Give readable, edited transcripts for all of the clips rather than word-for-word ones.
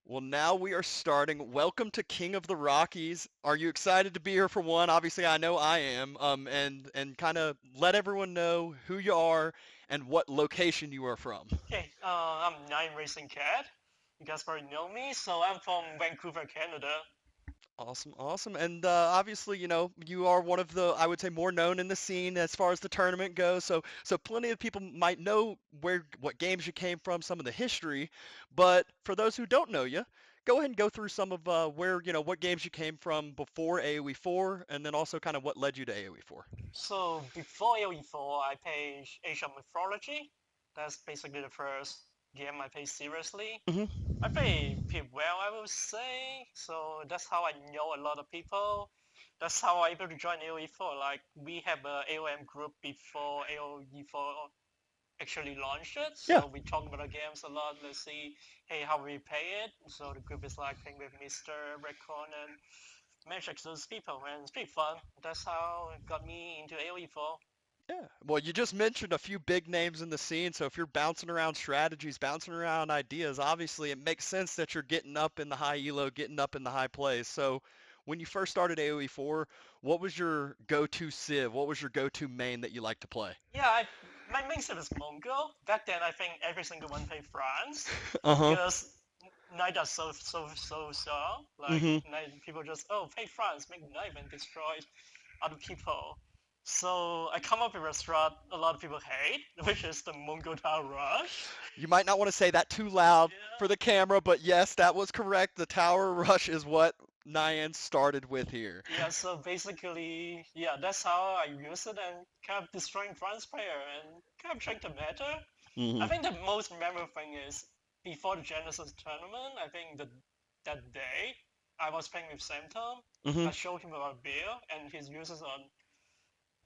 Well, now we are starting. Welcome to King of the Rockies. Are you excited to be here for one? Obviously, I know I am. And kind of let everyone know who you are and what location you are from. Okay, I'm NyanRacingCat. You guys probably know me, so I'm from Vancouver, Canada. Awesome, awesome. And obviously, you are one of the, I would say, more known in the scene as far as the tournament goes. So plenty of people might know what games you came from, some of the history. But for those who don't know you, go ahead and go through some of what games you came from before AoE 4, and then also kind of what led you to AoE 4. So before AOE4, I played Age of Mythology. That's basically the first game I played seriously. Hmm. I play pretty well, I would say. So that's how I know a lot of people. That's how I able to join AOE4. Like we have a AOM group before AOE4 actually launched it. Yeah. So we talk about the games a lot. Let's see, hey, how we play it. So the group is like playing with Mr. Recon and Magic those people, and it's pretty fun. That's how it got me into AOE4. Yeah. Well, you just mentioned a few big names in the scene, so if you're bouncing around strategies, bouncing around ideas, obviously it makes sense that you're getting up in the high elo, getting up in the high plays. So when you first started AoE 4, what was your go-to civ? What was your go-to main that you like to play? Yeah, my main set is Mongo. Back then, I think every single one played France Uh-huh. because Knight are so strong. Like Mm-hmm. Knight, people just play France, make Knight and destroy other people. So I come up with a strat a lot of people hate, which is the Mongo Tower Rush. You might not want to say that too loud for the Yeah, camera, but yes, that was correct. The tower rush is what Nyan started with here. yeah. So basically, yeah, that's how I use it and kind of destroying France player and kind of change the meta. I Mm-hmm. think the most memorable thing is before the Genesis tournament. I think that day I was playing with Sam Tom. Mm-hmm. I showed him about beer and his uses on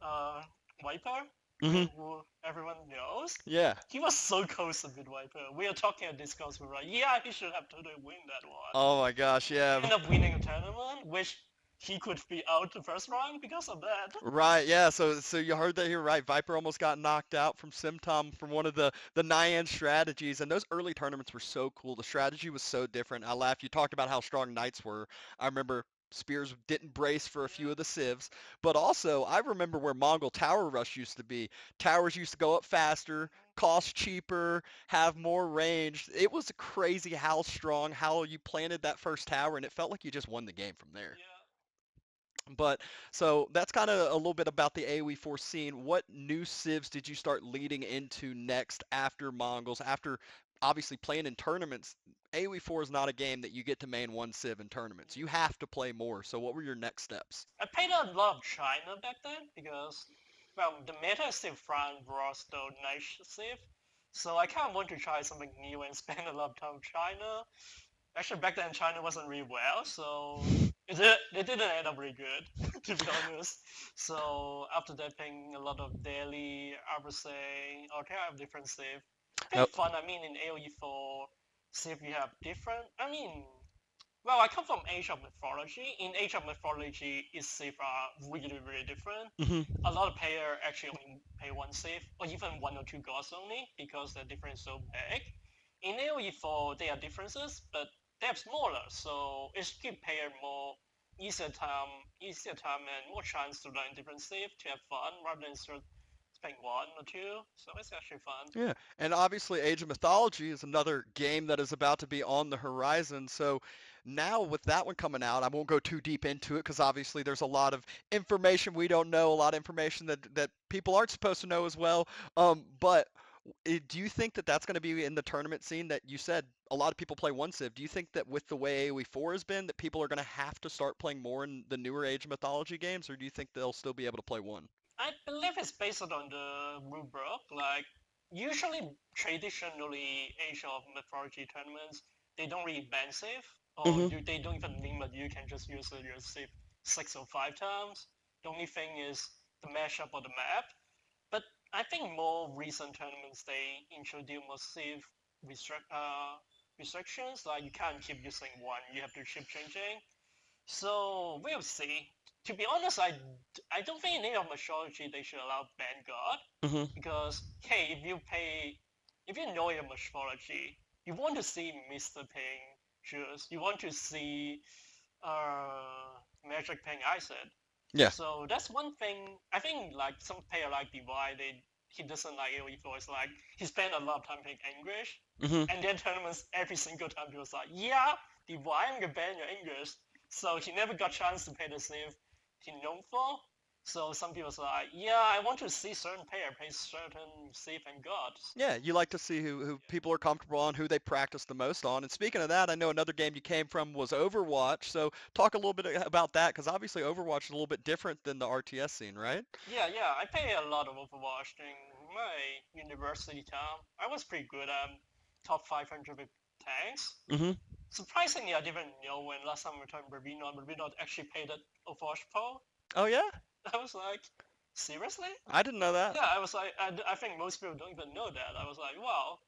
uh, Viper, Mm-hmm. who everyone knows. Yeah. He was so close with Viper. We are talking at Discord. We're like, yeah, he should have totally win that one. Oh my gosh, He yeah. ended up winning the tournament, which he could be out the first round because of that. Right, yeah. So you heard that here, right? Viper almost got knocked out from Simtom from one of the Nyan strategies, and those early tournaments were so cool. The strategy was so different. I laughed. You talked about how strong Knights were. I remember Spears didn't brace for a few of the civs, but also I remember where Mongol Tower Rush used to be. Towers used to go up faster, cost cheaper, have more range. It was crazy how strong, how you planted that first tower, and it felt like you just won the game from there. Yeah. But so that's kind of a little bit about the AoE 4 scene. What new civs did you start leading into next after Mongols? After obviously playing in tournaments, AoE 4 is not a game that you get to main one civ in tournaments. You have to play more. So what were your next steps? I played a lot of China back then because, well, the meta is still France was the nice safe. So I kind of want to try something new and spend a lot of time with China. Actually, back then China wasn't really well, so it didn't end up really good, to be honest. So after that, playing a lot of daily, I would say, or kind of different safe. Pretty Oh, fun. I mean, in AoE4, safe you have different. I mean, well, I come from Age of Mythology. In Age of Mythology, its save are really different. hmm. A lot of players actually only pay one save, or even one or two gods only, because the difference is so big. In AoE4, there are differences, but they're smaller, so it's give player more easier time and more chance to learn different save to have fun rather than sort of spending one or two. So it's actually fun. Yeah, and obviously Age of Mythology is another game that is about to be on the horizon. So now with that one coming out, I won't go too deep into it because obviously there's a lot of information we don't know, a lot of information that people aren't supposed to know as well. But do you think that that's going to be in the tournament scene that you said a lot of people play one civ? Do you think that with the way AoE 4 has been, that people are going to have to start playing more in the newer Age of Mythology games, or do you think they'll still be able to play one? I believe it's based on the rule book. Like usually, traditionally, Age of Mythology tournaments they don't really ban save, or Hmm. they don't even limit. You can just use your save 6 or 5 times. The only thing is the mashup of the map. But I think more recent tournaments they introduce more save restrictions. Like you can't keep using one. You have to keep changing. So we'll see. To be honest, I don't think in any of mythology they should allow Vanguard Hmm. because hey, if you know your mythology, you want to see Mister paying choose. You want to see Magic playing Isid. Yeah. So that's one thing. I think like some player like DY, he doesn't like AoE4. It's like he spent a lot of time playing English, Hmm. and then tournaments every single time he was like, yeah, DY, I'm gonna ban your English. So he never got chance to play the Civ he known for. So some people say, like, yeah, I want to see certain player play certain Civ and gods. Yeah, you like to see who people are comfortable on, who they practice the most on. And speaking of that, I know another game you came from was Overwatch. So talk a little bit about that, because obviously Overwatch is a little bit different than the RTS scene, right? Yeah, I play a lot of Overwatch during my university time. I was pretty good at top 500 with tanks. Hmm. Surprisingly, I didn't know when last time we were talking Rubino actually played at Overwatch Pro. Oh yeah, I was like, seriously? I didn't know that. Yeah, I was like, I think most people don't even know that. I was like, wow.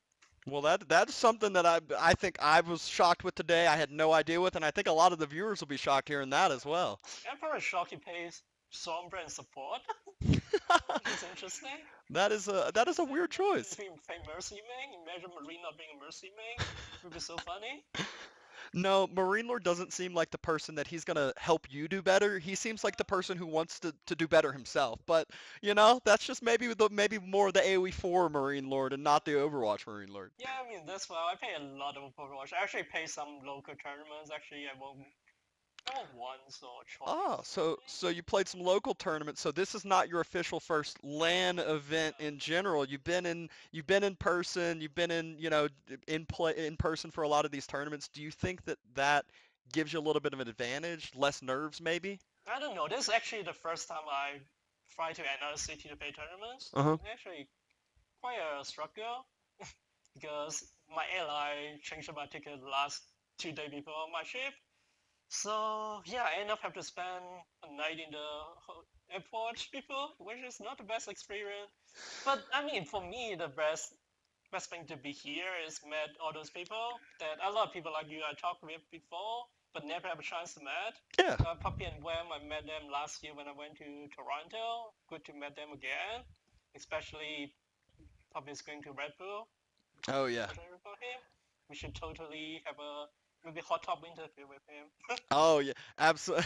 Well, that's something that I think I was shocked with today. I had no idea with, and I think a lot of the viewers will be shocked hearing that as well. I'm probably shocked he plays Sombra and support, which is interesting. That is a weird choice. If he play Mercy main, imagine Marina being a Mercy main. It would be so funny. No, Marine Lord doesn't seem like the person that he's gonna help you do better. He seems like the person who wants to do better himself. But that's just maybe more the AoE4 Marine Lord and not the Overwatch Marine Lord. Yeah, I mean that's why I play a lot of Overwatch. I actually play some local tournaments. Actually, I won once or Oh, twice. so you played some local tournaments. So this is not your official first LAN event in general. You've been in person. You've been in person for a lot of these tournaments. Do you think that gives you a little bit of an advantage, less nerves maybe? I don't know. This is actually the first time I try to another city to play tournaments. Uh-huh. Actually, quite a struggle because my airline changed my ticket the last 2 days before my trip. So yeah, I end up have to spend a night in the airport before, which is not the best experience. But I mean, for me, the best thing to be here is met all those people that a lot of people like you I talked with before, but never have a chance to meet. Yeah. Puppy and Wham, I met them last year when I went to Toronto. Good to meet them again, especially Puppy is going to Red Bull. Oh yeah. Excited for him. We should totally have a maybe hot top interview with him. Oh yeah, absolutely.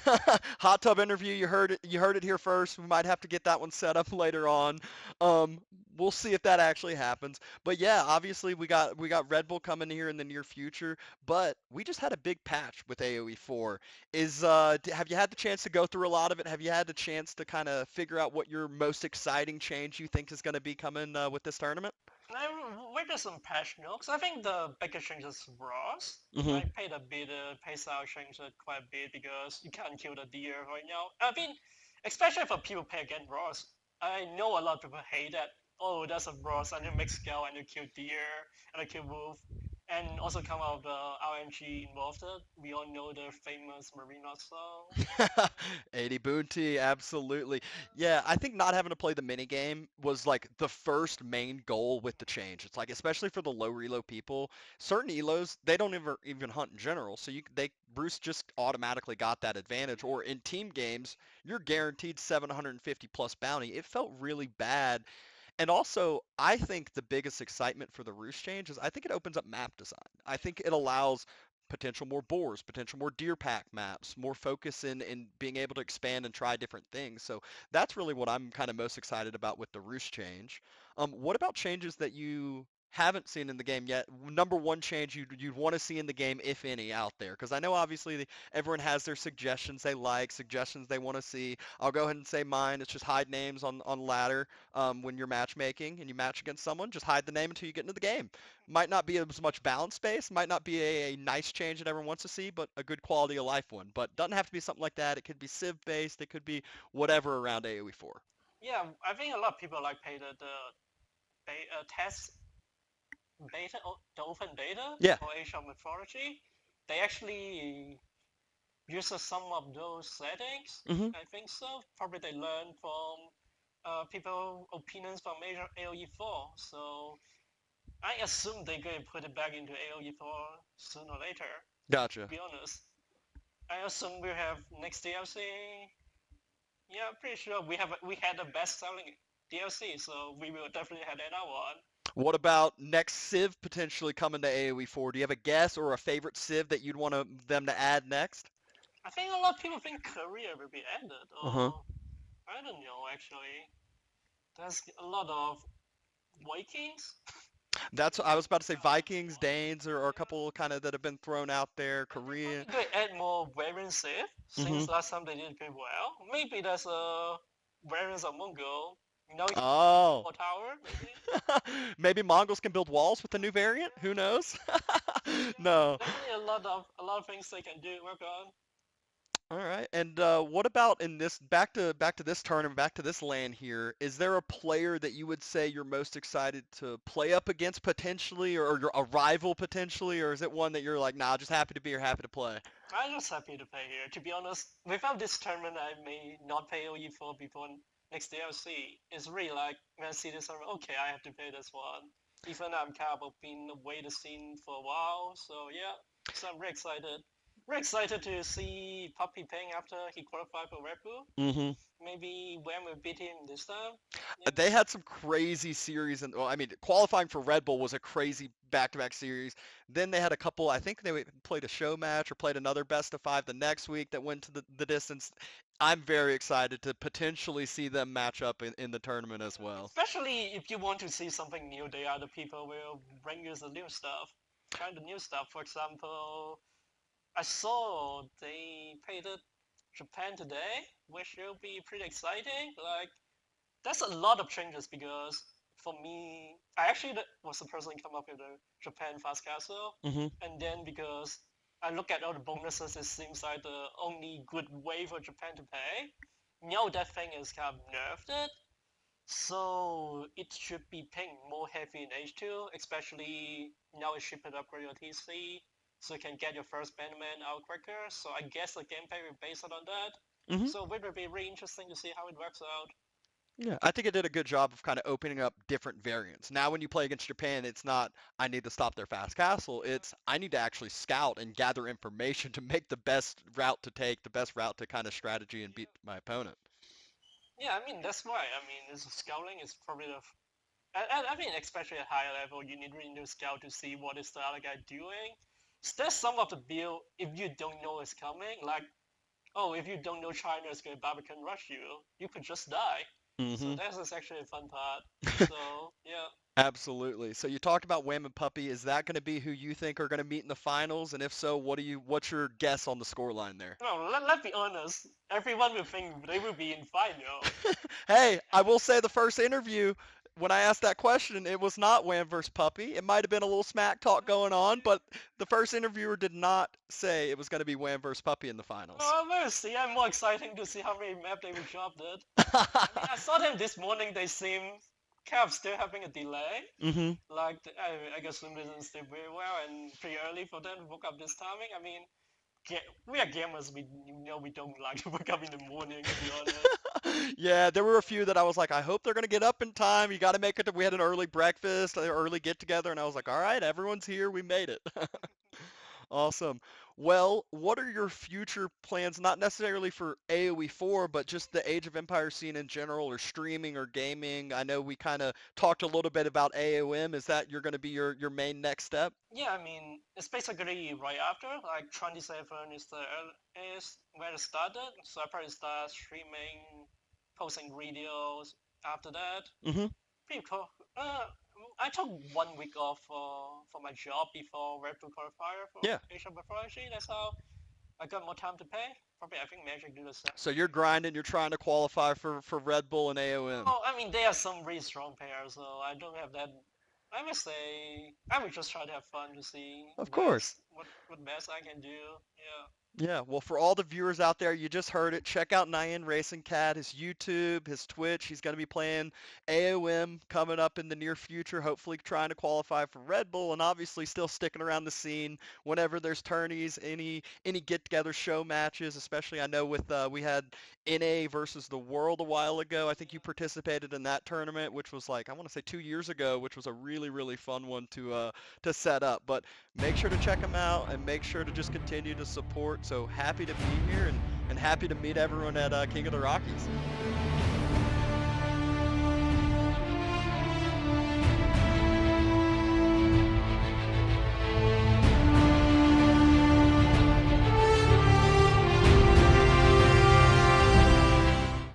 Hot tub interview. You heard it here first. We might have to get that one set up later on. Um, we'll see if that actually happens. But yeah, obviously we got Red Bull coming here in the near future. But we just had a big patch with AoE 4. Have you had the chance to go through a lot of it? Have you had the chance to kind of figure out what your most exciting change you think is going to be coming with this tournament? Where does some patch notes? I think the biggest change is Ross. Hmm. I paid a bit, pace out changed it quite a bit because you can't kill the deer right now. I mean, especially for people play against Ross. I know a lot of people hate that. Oh, that's a Ross. I need to make scale, I need to kill deer, and I kill wolf. And also come out of the RNG involved. We all know the famous Marina song. 80 Boonty, absolutely. Yeah, I think not having to play the mini game was like the first main goal with the change. It's like especially for the low reload people, certain elos they don't even hunt in general, so Bruce just automatically got that advantage. Or in team games, you're guaranteed 750 plus bounty. It felt really bad. And also, I think the biggest excitement for the Roost change is I think it opens up map design. I think it allows potential more boars, potential more deer pack maps, more focus in being able to expand and try different things. So that's really what I'm kind of most excited about with the Roost change. What about changes that you haven't seen in the game yet? Number one change you'd want to see in the game, if any, out there? Because I know obviously everyone has their suggestions they like, suggestions they want to see. I'll go ahead and say mine. It's just hide names on ladder when you're matchmaking and you match against someone. Just hide the name until you get into the game. Might not be as much balance space, might not be a nice change that everyone wants to see, but a good quality of life one. But doesn't have to be something like that. It could be Civ based. It could be whatever around AoE 4. Yeah, I think a lot of people like play the test beta, the open beta Yeah. for Age of Mythology. They actually use some of those settings. Hmm. I think so. Probably they learned from people opinions from AOE4. So I assume they're going to put it back into AOE4 sooner or later. To Gotcha. be honest, I assume we have next DLC. Yeah, I'm pretty sure we had the best selling DLC, so we will definitely have another one. What about next Civ potentially coming to AoE4? Do you have a guess or a favorite Civ that you'd want them to add next? I think a lot of people think Korea will be added, Uh-huh. or I don't know actually. There's a lot of Vikings. That's I was about to say Vikings, Danes, or a couple kind of that have been thrown out there. And they're Korea. probably going to add more variants if, Hmm. since last time they did pretty well. Maybe there's a variants of Mongol. Now you can build Oh. more tower, maybe. Maybe Mongols can build walls with the new variant? Who knows? Yeah, No. definitely a lot of things they can do work on. All right. And what about in this back to this tournament, back to this land here? Is there a player that you would say you're most excited to play up against potentially, or you're a rival potentially, or is it one that you're like, nah, just happy to be here, happy to play? I'm just happy to play here. To be honest, without this tournament, I may not play OE4 before next DLC. It's really like when I see this tournament, okay, I have to play this one. Even though I'm kind of been away the scene for a while, so yeah, so I'm really excited. Very excited to see Puppy playing after he qualified for Red Bull. Hmm. Maybe when we beat him this time. They had some crazy series, and well, I mean, qualifying for Red Bull was a crazy back-to-back series. Then they had a couple. I think they played a show match or played another best of five the next week that went to the distance. I'm very excited to potentially see them match up in the tournament as well. Especially if you want to see something new, they are the people will bring you the new stuff. Kind of new stuff. For example, I saw they painted Japan today, which will be pretty exciting. Like, that's a lot of changes because for me, I actually was the person who come up with the Japan Fast Castle, Hmm. and then because I look at all the bonuses, it seems like the only good way for Japan to pay. Now that thing is kind of nerfed, so it should be paying more heavy in H2, especially now it should upgrade your TC, so you can get your first Bandman out quicker. So I guess the gameplay will be based on that. Hmm. So it will be really interesting to see how it works out. Yeah, I think it did a good job of kind of opening up different variants. Now, when you play against Japan, it's not I need to stop their fast castle. It's I need to actually scout and gather information to make the best route to take, the best route to kind of strategy and beat my opponent. Yeah, I mean that's why. I mean, this scouting is probably I mean, especially at higher level, you need really to scout to see what is the other guy doing. So there's some of the build if you don't know it's coming, like oh, if you don't know China is going to Barbican rush you, you could just die. So Hmm. that's actually a fun part. So yeah. Absolutely. So you talked about Wham and Puppy. Is that going to be who you think are going to meet in the finals? And if so, what's your guess on the scoreline there? No, let's be honest. Everyone will think they will be in final. Hey, I will say the first interview, when I asked that question, it was not Wham versus Puppy. It might have been a little smack talk going on, but the first interviewer did not say it was going to be Wham versus Puppy in the finals. Oh, we'll see. I'm more excited to see how many map they will drop it. I mean, I saw them this morning. They seem kind of still having a delay. Hmm. Like, I guess Swim didn't sleep very well and pretty early for them to wake up this timing. I mean, we are gamers. We we don't like to wake up in the morning, to be honest. Yeah, there were a few that I was like, I hope they're gonna get up in time. You got to make it. We had an early breakfast, an early get together, and I was like, all right, everyone's here. We made it. Awesome. Well, what are your future plans? Not necessarily for AoE4, but just the Age of Empires scene in general, or streaming or gaming. I know we kind of talked a little bit about AOM. Is that you're going to be your main next step? Yeah, I mean, it's basically right after. Like 27 is is where it started. So I probably start streaming, posting videos after that. Hmm. Pretty cool. I took 1 week off for my job before Red Bull qualifier for Yeah. Asia Pathology. That's how I got more time to pay. Probably I think Magic do the same. So you're grinding. You're trying to qualify for Red Bull and AOM. Oh, I mean, there are some really strong pairs, so I don't have that. I would say I would just try to have fun to see Of course. what best I can do. Yeah. Yeah, well, for all the viewers out there, you just heard it. Check out NyanRacingCat, his YouTube, his Twitch. He's going to be playing AOM coming up in the near future, hopefully trying to qualify for Red Bull, and obviously still sticking around the scene whenever there's tourneys, any get-together show matches. Especially, I know with we had NA versus the World a while ago. I think you participated in that tournament, which was like I want to say 2 years ago, which was a really fun one to set up. But make sure to check them out and make sure to just continue to support. So happy to be here and happy to meet everyone at King of the Rockies.